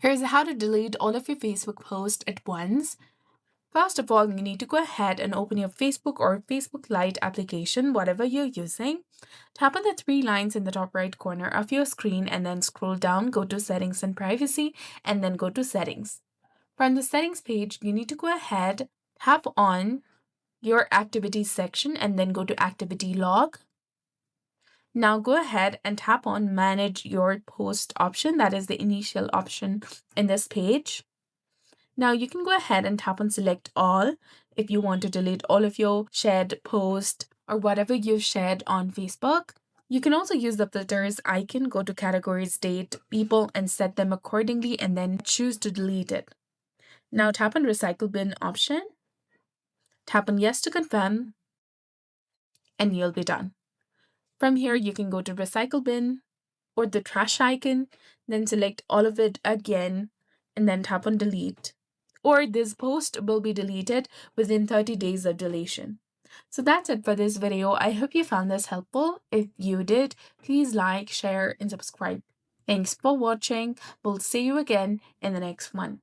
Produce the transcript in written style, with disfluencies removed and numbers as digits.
Here's how to delete all of your Facebook posts at once. First of all, you need to go ahead and open your Facebook or Facebook Lite application, whatever you're using. Tap on the three lines in the top right corner of your screen and then scroll down, go to Settings and Privacy, and then go to Settings. From the Settings page, you need to go ahead, tap on your Activities section, and then go to Activity Log. Now go ahead and tap on Manage Your Post option. That is the initial option in this page. Now you can go ahead and tap on Select All if you want to delete all of your shared posts or whatever you've shared on Facebook. You can also use the filters icon, go to Categories, Date, People, and set them accordingly, and then choose to delete it. Now tap on Recycle Bin option, tap on Yes to confirm, and you'll be done. From here, you can go to Recycle Bin or the trash icon, then select all of it again, and then tap on Delete. Or this post will be deleted within 30 days of deletion. So that's it for this video. I hope you found this helpful. If you did, please like, share, and subscribe. Thanks for watching. We'll see you again in the next one.